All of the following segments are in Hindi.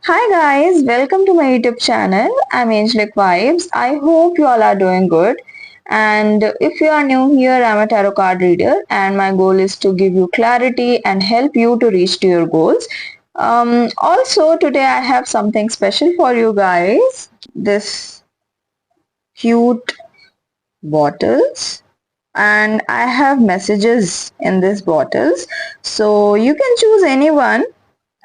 Hi guys, welcome to my YouTube channel. I'm Angelic Vibes. I hope you all are doing good. And if you are new here, I'm a tarot card reader and my goal is to give you clarity and help you to reach to your goals. Also today I have something special for you guys. This cute bottles and I have messages in these bottles. So you can choose anyone,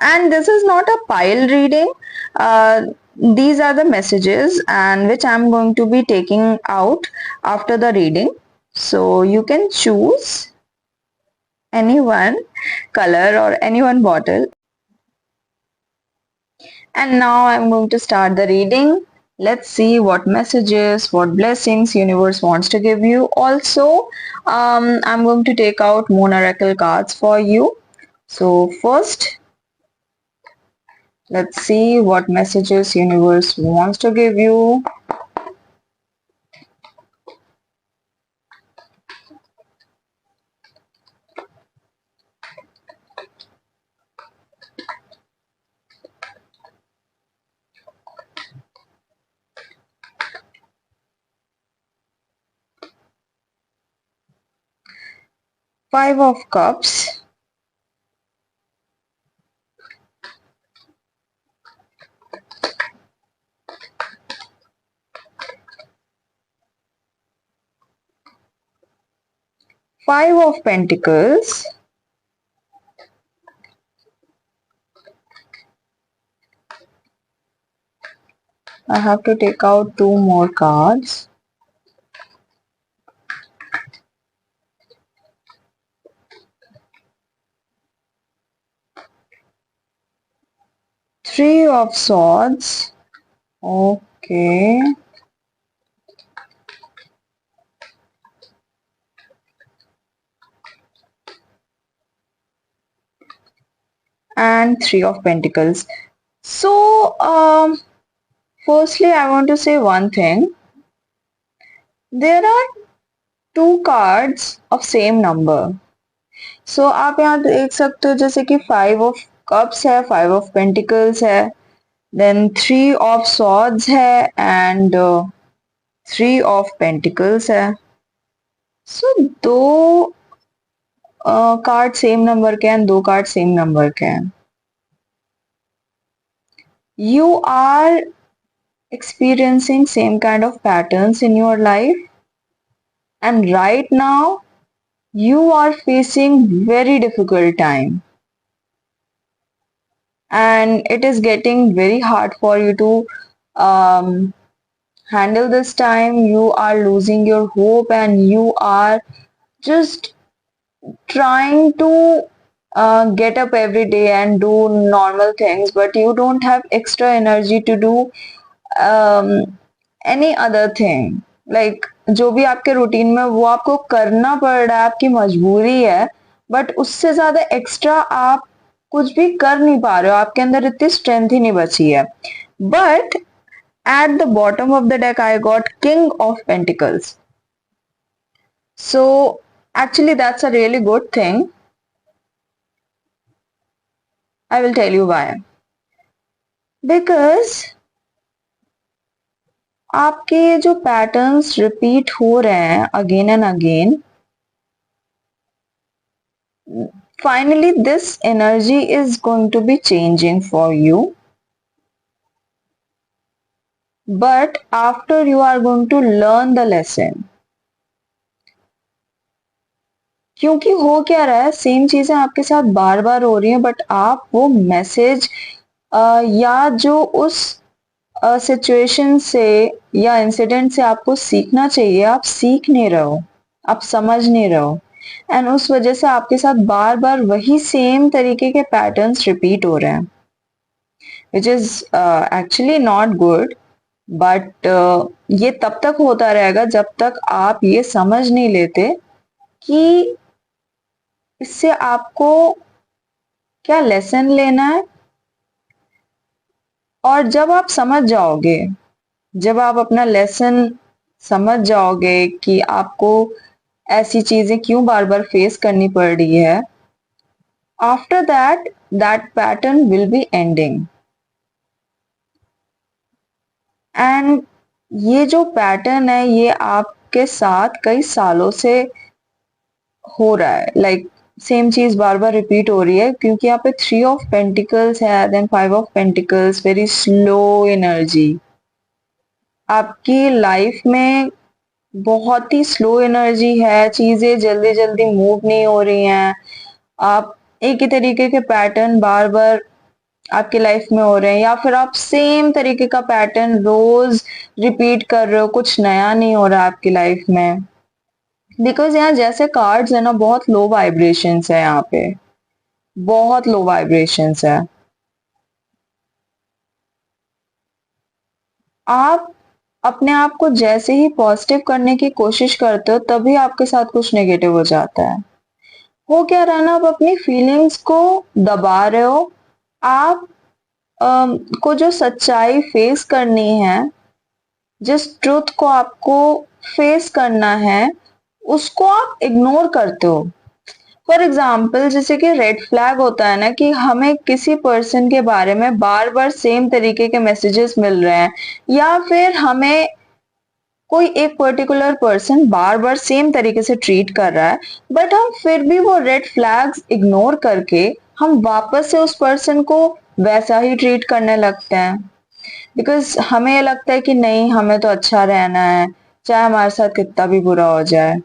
and this is not a pile reading. uh, these are the messages and which I'm going to be taking out after the reading, so you can choose any one color or any one bottle. And now I'm going to start the reading. Let's see what messages, what blessings universe wants to give you. Also, I'm going to take out moon oracle cards for you. So first, let's see what messages universe wants to give you. Five of Cups, Five of Pentacles, I have to take out two more cards. Three of Swords, okay, and Three of Pentacles. So, firstly, I want to say one thing. There are two cards of same number. So आप यहाँ देख सकते हो जैसे कि फाइव ऑफ कप्स है, फाइव ऑफ पेंटिकल्स है, देन थ्री ऑफ सॉर्ड्स है एंड थ्री ऑफ पेंटिकल्स है. सो दो कार्ड सेम नंबर के हैं, दो कार्ड सेम नंबर के हैं. You are experiencing same kind of patterns in your life, and right now you are facing very difficult time, and it is getting very hard for you to um, handle this time. You are losing your hope and you are just trying to get up every day and do normal things, but you don't have extra energy to do any other thing. Like जो भी आपके रूटीन में वो आपको करना पड़ रहा है, आपकी मजबूरी है, बट उससे ज्यादा एक्स्ट्रा आप कुछ भी कर नहीं पा रहे हो, आपके अंदर इतनी स्ट्रेंथ ही नहीं बची है. But at the bottom of the deck I got King of Pentacles. So actually that's a really good thing. I will tell you why. Because आपके ये जो पैटर्न्स रिपीट हो रहे हैं again and again, finally this energy is going to be changing for you, but after you are going to learn the lesson. क्योंकि हो क्या रहा है, सेम चीजें आपके साथ बार बार हो रही हैं, बट आप वो मैसेज या जो उस सिचुएशन से या इंसिडेंट से आपको सीखना चाहिए, आप सीख नहीं रहे हो, आप समझ नहीं रहे हो, एंड उस वजह से आपके साथ बार बार वही सेम तरीके के पैटर्न्स रिपीट हो रहे हैं, which is actually not good. But ये तब तक होता रहेगा जब तक आप ये समझ नहीं लेते कि इससे आपको क्या लेसन लेना है. और जब आप समझ जाओगे, जब आप अपना लेसन समझ जाओगे कि आपको ऐसी चीजें क्यों बार बार फेस करनी पड़ रही है, after that that pattern will be ending. And ये जो पैटर्न है ये आपके साथ कई सालों से हो रहा है, लाइक सेम चीज बार बार रिपीट हो रही है, क्योंकि यहाँ पे 3 ऑफ पेंटिकल्स है, then 5 of pentacles, very slow energy. आपकी लाइफ में बहुत ही स्लो एनर्जी है, चीजें जल्दी जल्दी मूव नहीं हो रही हैं। आप एक ही तरीके के पैटर्न बार बार आपकी लाइफ में हो रहे हैं, या फिर आप सेम तरीके का पैटर्न रोज रिपीट कर रहे हो, कुछ नया नहीं हो रहा आपकी लाइफ में। बिकॉज यहाँ जैसे कार्ड्स है ना, बहुत लो वाइब्रेशंस है यहाँ पे, बहुत लो वाइब्रेशंस है। आप अपने आप को जैसे ही पॉजिटिव करने की कोशिश करते हो तभी आपके साथ कुछ नेगेटिव हो जाता है। हो क्या रहा है ना, आप अपनी फीलिंग्स को दबा रहे हो। आप को जो सच्चाई फेस करनी है, जिस ट्रुथ को आपको फेस करना है, उसको आप इग्नोर करते हो। फॉर एग्जाम्पल, जैसे कि रेड फ्लैग होता है ना, कि हमें किसी पर्सन के बारे में बार बार सेम तरीके के मैसेजेस मिल रहे हैं, या फिर हमें कोई एक पर्टिकुलर पर्सन बार बार सेम तरीके से ट्रीट कर रहा है, बट हम फिर भी वो रेड फ्लैग्स इग्नोर करके हम वापस से उस पर्सन को वैसा ही ट्रीट करने लगते हैं। बिकॉज हमें ये लगता है कि नहीं, हमें तो अच्छा रहना है, चाहे हमारे साथ कितना भी बुरा हो जाए।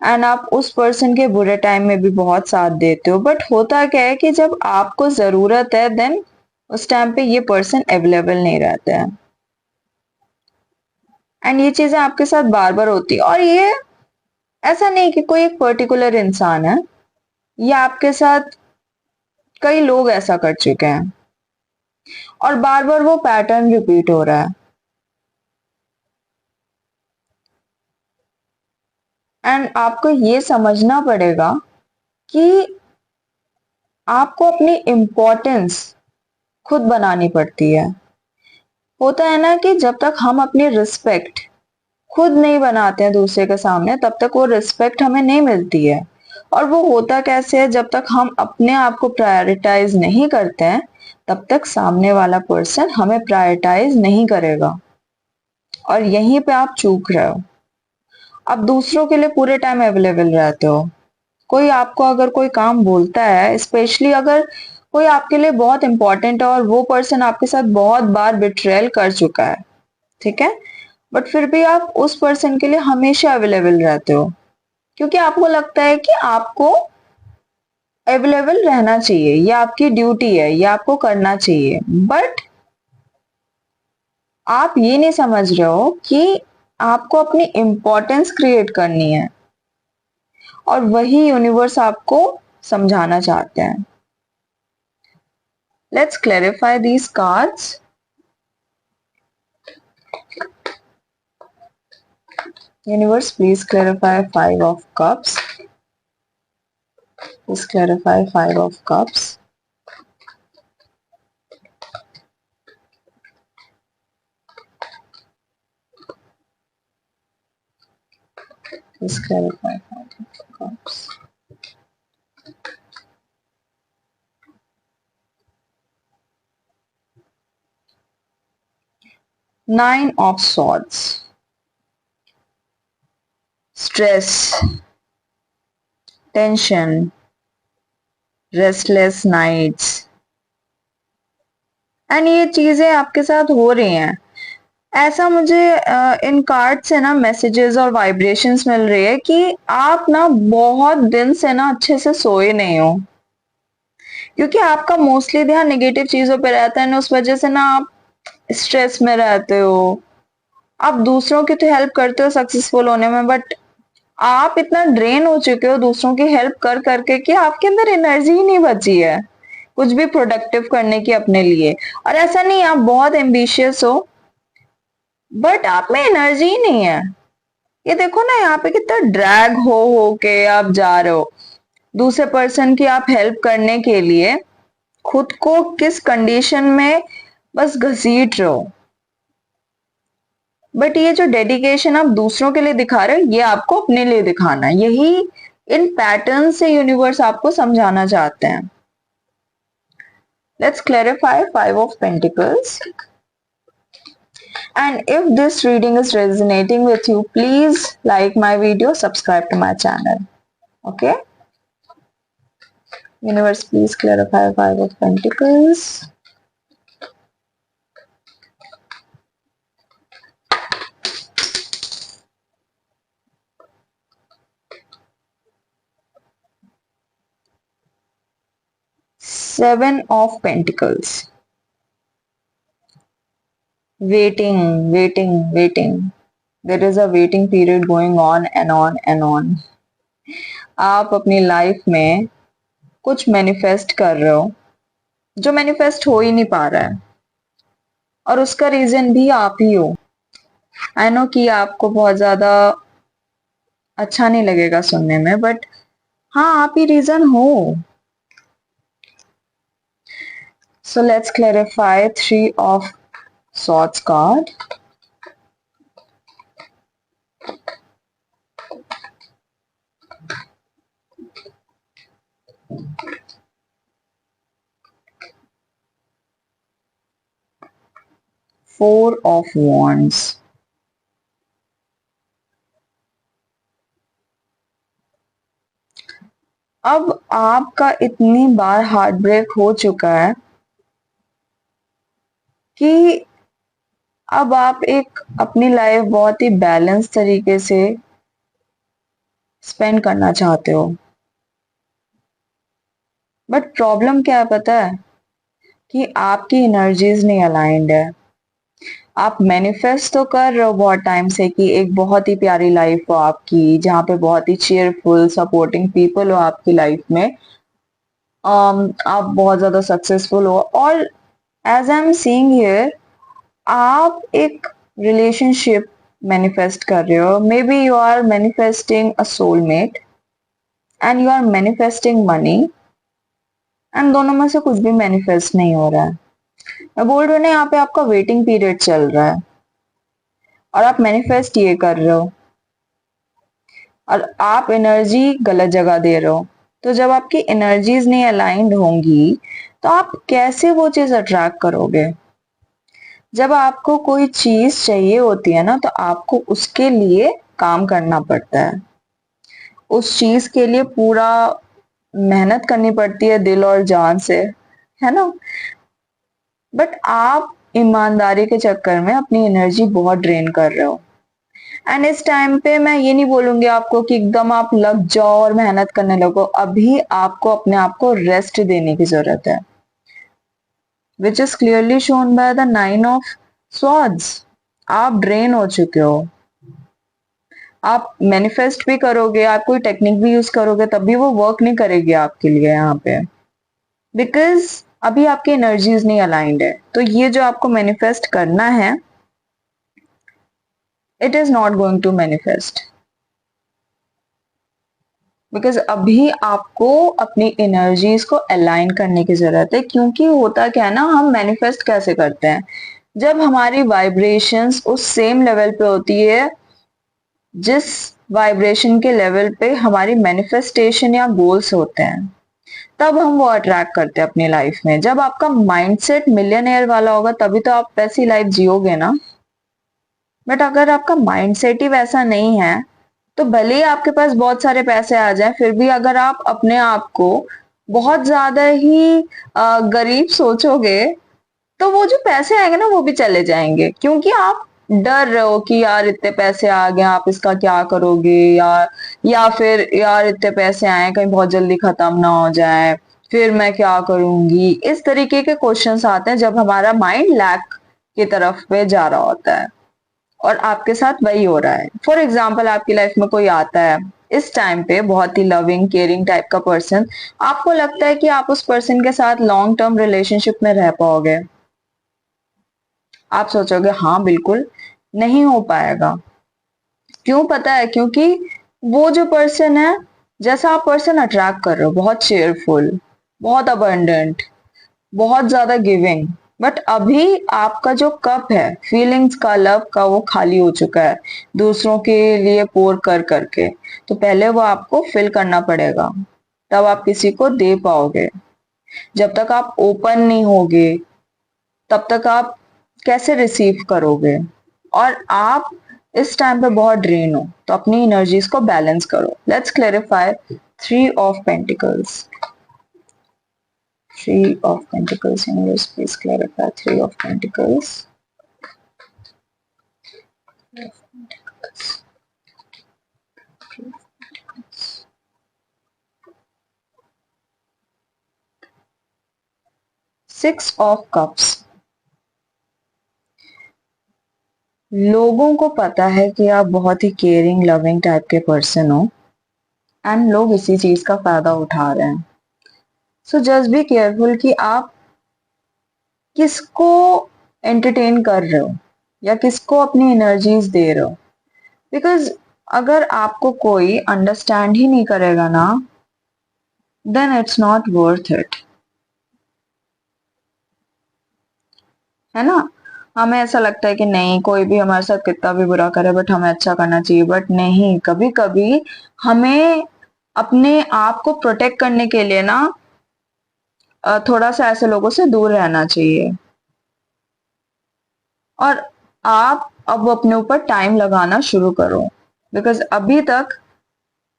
एंड आप उस पर्सन के बुरे टाइम में भी बहुत साथ देते हो, बट होता क्या है कि जब आपको जरूरत है, देन उस टाइम पे ये पर्सन अवेलेबल नहीं रहता है। एंड ये चीजें आपके साथ बार बार होती है, और ये ऐसा नहीं कि कोई एक पर्टिकुलर इंसान है, ये आपके साथ कई लोग ऐसा कर चुके हैं, और बार बार वो पैटर्न रिपीट हो रहा है। एंड आपको ये समझना पड़ेगा कि आपको अपनी इम्पोर्टेंस खुद बनानी पड़ती है। होता है ना कि जब तक हम अपनी रिस्पेक्ट खुद नहीं बनाते हैं दूसरे के सामने, तब तक वो रिस्पेक्ट हमें नहीं मिलती है। और वो होता कैसे है, जब तक हम अपने आप को प्रायोरिटाइज नहीं करते हैं, तब तक सामने वाला पर्सन हमें प्रायोरिटाइज नहीं करेगा, और यहीं पे आप चूक रहे हो। आप दूसरों के लिए पूरे टाइम अवेलेबल रहते हो। कोई आपको अगर कोई काम बोलता है, स्पेशली अगर कोई आपके लिए बहुत इंपॉर्टेंट है और वो पर्सन आपके साथ बहुत बार बिट्रेल कर चुका है, ठीक है, बट फिर भी आप उस पर्सन के लिए हमेशा अवेलेबल रहते हो, क्योंकि आपको लगता है कि आपको अवेलेबल रहना चाहिए, ये आपकी ड्यूटी है, ये आपको करना चाहिए। बट आप ये नहीं समझ रहे हो कि आपको अपनी इम्पोर्टेंस क्रिएट करनी है, और वही यूनिवर्स आपको समझाना चाहते हैं। Let's clarify these cards. Universe, please clarify Five of Cups. Please clarify Five of Cups. Please clarify Five of Cups. Nine of Swords. Stress, tension, restless nights. And ये चीजें आपके साथ हो रही हैं। ऐसा मुझे इन कार्ड से ना मैसेजेस और वाइब्रेशंस मिल रही है कि आप ना बहुत दिन से ना अच्छे से सोए नहीं हो, क्योंकि आपका मोस्टली ध्यान नेगेटिव चीजों पे रहता है ना, उस वजह से ना आप स्ट्रेस में रहते हो। आप दूसरों की तो हेल्प करते हो सक्सेसफुल होने में, बट आप इतना ड्रेन हो चुके हो दूसरों की हेल्प कर करके कि आपके अंदर एनर्जी ही नहीं बची है कुछ भी प्रोडक्टिव करने की अपने लिए। और ऐसा नहीं आप बहुत एम्बिशियस हो, बट आप में एनर्जी ही नहीं है। ये देखो ना, यहाँ पे कितना ड्रैग हो के आप जा रहे हो दूसरे पर्सन की आप हेल्प करने के लिए, खुद को किस कंडीशन में बस घसीट रहे हो। बट ये जो डेडिकेशन आप दूसरों के लिए दिखा रहे हो, ये आपको अपने लिए दिखाना है। यही इन पैटर्न से यूनिवर्स आपको समझाना चाहते हैं। Let's clarify five of pentacles. And if this reading is resonating with you, please like my video, subscribe to my channel. Okay? Universe, please clarify Five of Pentacles. Seven of Pentacles. Waiting, waiting, waiting. There is a waiting period going on and on and on. आप अपनी लाइफ में कुछ मैनिफेस्ट कर रहे हो जो मैनिफेस्ट हो ही नहीं पा रहा है, और उसका रीजन भी आप ही हो। आई नो कि आपको बहुत ज्यादा अच्छा नहीं लगेगा सुनने में, बट हाँ, आप ही रीजन हो। So let's clarify three of swords card. Four of wands. अब आपका इतनी बार हार्ट ब्रेक हो चुका है कि अब आप एक अपनी लाइफ बहुत ही बैलेंस तरीके से स्पेंड करना चाहते हो। बट प्रॉब्लम क्या है पता है? कि आपकी एनर्जीज नहीं अलाइंड है। आप मैनिफेस्ट तो कर रहे हो बहुत टाइम से कि एक बहुत ही प्यारी लाइफ हो आपकी, जहाँ पे बहुत ही चेयरफुल सपोर्टिंग पीपल हो आपकी लाइफ में, आप बहुत ज्यादा सक्सेसफुल हो, और as I am seeing here आप एक रिलेशनशिप मैनिफेस्ट कर रहे हो। Maybe you are manifesting a soulmate and you are manifesting money, and दोनों में से कुछ भी मैनिफेस्ट नहीं हो रहा है। मैं बोल रही हूँ ना, यहाँ पे आपका वेटिंग पीरियड चल रहा है और आप मैनिफेस्ट ये कर रहे हो, और आप एनर्जी गलत जगह दे रहे हो। तो जब आपकी एनर्जीज नहीं अलाइंड होंगी तो आप कैसे वो चीज अट्रैक्ट करोगे? जब आपको कोई चीज चाहिए होती है ना, तो आपको उसके लिए काम करना पड़ता है, उस चीज के लिए पूरा मेहनत करनी पड़ती है दिल और जान से, है ना? बट आप ईमानदारी के चक्कर में अपनी एनर्जी बहुत ड्रेन कर रहे हो। एंड इस टाइम पे मैं ये नहीं बोलूंगी आपको कि एकदम आप लग जाओ और मेहनत करने लगो। अभी आपको अपने आप को रेस्ट देने की जरूरत है, which is clearly shown by the nine of swords. आप ड्रेन हो चुके हो। आप मैनिफेस्ट भी करोगे, आप कोई टेक्निक भी यूज करोगे, तब भी वो वर्क नहीं करेगी आपके लिए यहाँ पे, बिकॉज अभी आपकी एनर्जीज नहीं अलाइंड है। तो ये जो आपको मैनिफेस्ट करना है, it is not going to manifest, because अभी आपको अपनी एनर्जीज को अलाइन करने की जरूरत है। क्योंकि होता क्या है ना, हम मैनिफेस्ट कैसे करते हैं? जब हमारी वाइब्रेशंस उस सेम लेवल पे होती है जिस वाइब्रेशन के लेवल पे हमारी मैनिफेस्टेशन या गोल्स होते हैं, तब हम वो अट्रैक्ट करते हैं अपनी लाइफ में। जब आपका माइंडसेट मिलियनेयर वाला होगा तभी तो आप वैसी लाइफ जियोगे ना। बट अगर आपका माइंडसेट ही वैसा नहीं है, तो भले ही आपके पास बहुत सारे पैसे आ जाए, फिर भी अगर आप अपने आप को बहुत ज्यादा ही गरीब सोचोगे, तो वो जो पैसे आएंगे ना वो भी चले जाएंगे, क्योंकि आप डर रहे हो कि यार इतने पैसे आ गए, आप इसका क्या करोगे, या फिर यार इतने पैसे आए कहीं बहुत जल्दी खत्म ना हो जाए, फिर मैं क्या करूंगी। इस तरीके के क्वेश्चंस आते हैं जब हमारा माइंड लैक की तरफ पे जा रहा होता है, और आपके साथ वही हो रहा है। फॉर एग्जाम्पल, आपकी लाइफ में कोई आता है इस टाइम पे, बहुत ही लविंग केयरिंग टाइप का पर्सन, आपको लगता है कि आप उस पर्सन के साथ लॉन्ग टर्म रिलेशनशिप में रह पाओगे। आप सोचोगे हाँ बिल्कुल, नहीं हो पाएगा। क्यों पता है? क्योंकि वो जो पर्सन है, जैसा आप पर्सन अट्रैक्ट कर रहे हो, बहुत चेयरफुल, बहुत अबंडेंट, बहुत ज्यादा गिविंग, बट अभी आपका जो कप है फीलिंग्स का, लव का, वो खाली हो चुका है दूसरों के लिए पोर कर करके। तो पहले वो आपको फिल करना पड़ेगा, तब आप किसी को दे पाओगे। जब तक आप ओपन नहीं होगे, तब तक आप कैसे रिसीव करोगे? और आप इस टाइम पे बहुत ड्रेन हो, तो अपनी एनर्जीज को बैलेंस करो. Let's clarify three of pentacles. Three of Pentacles. Universe, please clarify Three of Pentacles. Three of Pentacles. Three of Pentacles. Six of Cups. लोगों को पता है कि आप बहुत ही केयरिंग लविंग टाइप के पर्सन हो एंड लोग इसी चीज का फायदा उठा रहे हैं. सो जस्ट बी केयरफुल कि आप किसको एंटरटेन कर रहे हो या किसको अपनी एनर्जीज दे रहे हो. बिकॉज अगर आपको कोई अंडरस्टैंड ही नहीं करेगा ना, then it's not worth it. है ना. हमें ऐसा लगता है कि नहीं, कोई भी हमारे साथ कितना भी बुरा करे बट हमें अच्छा करना चाहिए. बट नहीं, कभी कभी हमें अपने आप को प्रोटेक्ट करने के लिए ना थोड़ा सा ऐसे लोगों से दूर रहना चाहिए. और आप अब अपने ऊपर टाइम लगाना शुरू करो. बिकॉज अभी तक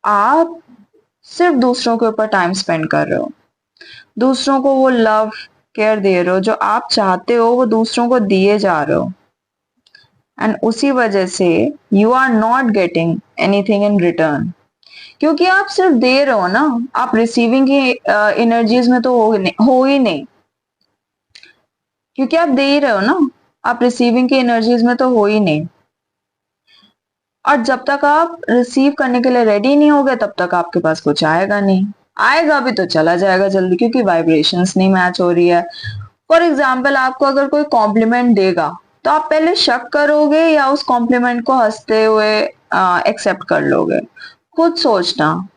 आप सिर्फ दूसरों के ऊपर टाइम स्पेंड कर रहे हो. दूसरों को वो लव केयर दे रहे हो जो आप चाहते हो, वो दूसरों को दिए जा रहे हो. एंड उसी वजह से you are not getting anything in return. क्योंकि आप सिर्फ दे रहे हो ना, आप रिसीविंग की एनर्जीज में तो हो ही नहीं. क्योंकि आप दे ही रहे हो ना, आप रिसीविंग की एनर्जीज में तो हो ही नहीं. और जब तक आप रिसीव करने के लिए रेडी नहीं होगे तब तक आपके पास कुछ आएगा नहीं. आएगा भी तो चला जाएगा जल्दी, क्योंकि वाइब्रेशंस नहीं मैच हो रही है. फॉर एग्जाम्पल, आपको अगर कोई कॉम्प्लीमेंट देगा तो आप पहले शक करोगे या उस कॉम्प्लीमेंट को हंसते हुए एक्सेप्ट कर लोगे. खुद सोचना.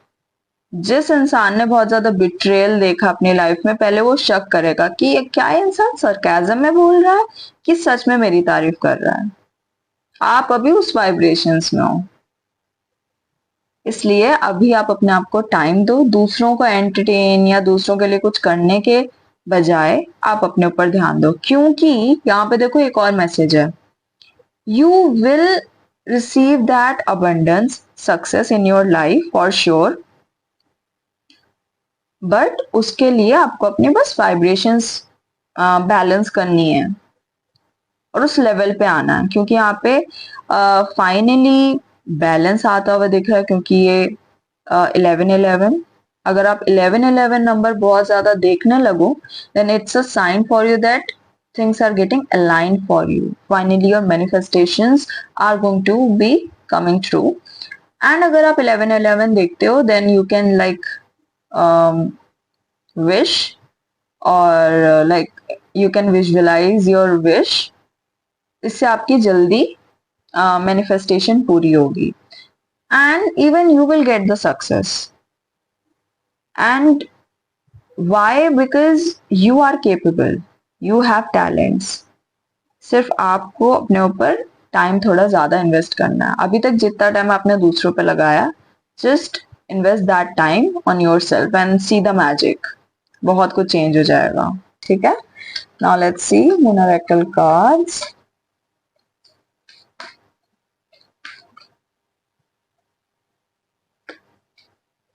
जिस इंसान ने बहुत ज्यादा बिट्रेयल देखा अपनी लाइफ में, पहले वो शक करेगा कि ये क्या इंसान सरकाज़म में बोल रहा है कि सच में मेरी तारीफ कर रहा है. आप अभी उस वाइब्रेशंस में हो. इसलिए अभी आप अपने आप को टाइम दो. दूसरों को एंटरटेन या दूसरों के लिए कुछ करने के बजाय आप अपने ऊपर ध्यान दो. क्योंकि यहाँ पे देखो एक और मैसेज है. You will receive that abundance success in your life for sure. But उसके लिए आपको अपने बस वाइब्रेशंस बैलेंस करनी है और उस लेवल पे आना है. क्योंकि यहाँ पे फाइनली बैलेंस आता हुआ दिख रहा है. क्योंकि ये 11-11, अगर आप 11-11 नंबर बहुत ज्यादा देखने लगो, then it's a sign for you that things are getting aligned for you. Finally your manifestations are going to be coming true. And अगर आप 11-11 देखते हो, then you can like wish, or like you can visualize your wish. इससे आपकी जल्दी manifestation पूरी होगी. And even you will get the success. And why? Because you are capable. You have talents. सिर्फ आपको अपने ऊपर टाइम थोड़ा ज्यादा इन्वेस्ट करना है. अभी तक जितना टाइम आपने दूसरों पे लगाया, just invest that time on your self and see the magic. बहुत कुछ चेंज हो जाएगा. ठीक है. Now let's see moon oracle cards.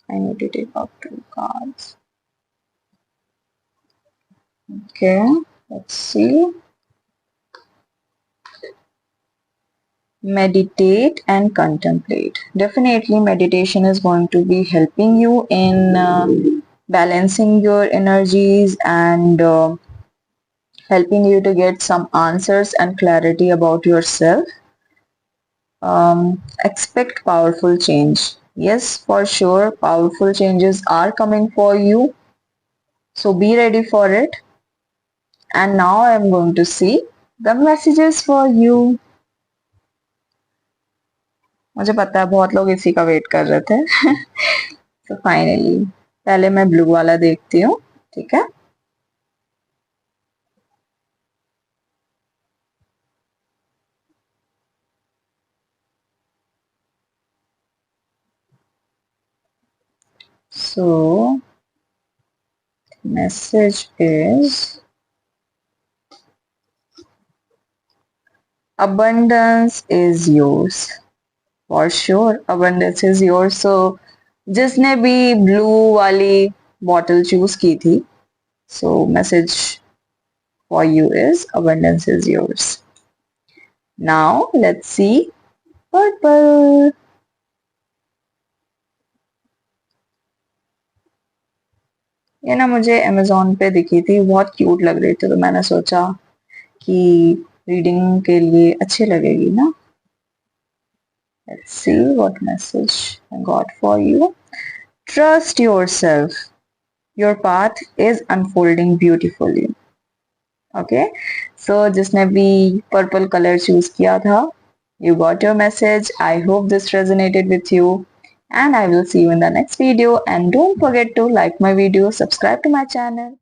I need to take out 2 cards. Okay, let's see. Meditate and contemplate. Definitely meditation is going to be helping you in balancing your energies and helping you to get some answers and clarity about yourself. Expect powerful change. Yes, for sure, powerful changes are coming for you. So be ready for it. And now I am going to see the messages for you. मुझे पता है बहुत लोग इसी का वेट कर रहे थे. So finally, पहले मैं ब्लू वाला देखती हूँ. ठीक है. So message is, abundance is yours. For sure, abundance is yours. So जिसने भी blue वाली bottle choose की थी, so message for you is abundance is yours. Now let's see purple. ये ना मुझे Amazon पे दिखी थी, बहुत क्यूट लग रही थी, तो मैंने सोचा कि रीडिंग के लिए अच्छी लगेगी ना. Let's see what message I got for you. Trust yourself. Your path is unfolding beautifully. Okay. So जिसने भी purple color choose किया था, you got your message. I hope this resonated with you. And I will see you in the next video. And don't forget to like my video, subscribe to my channel.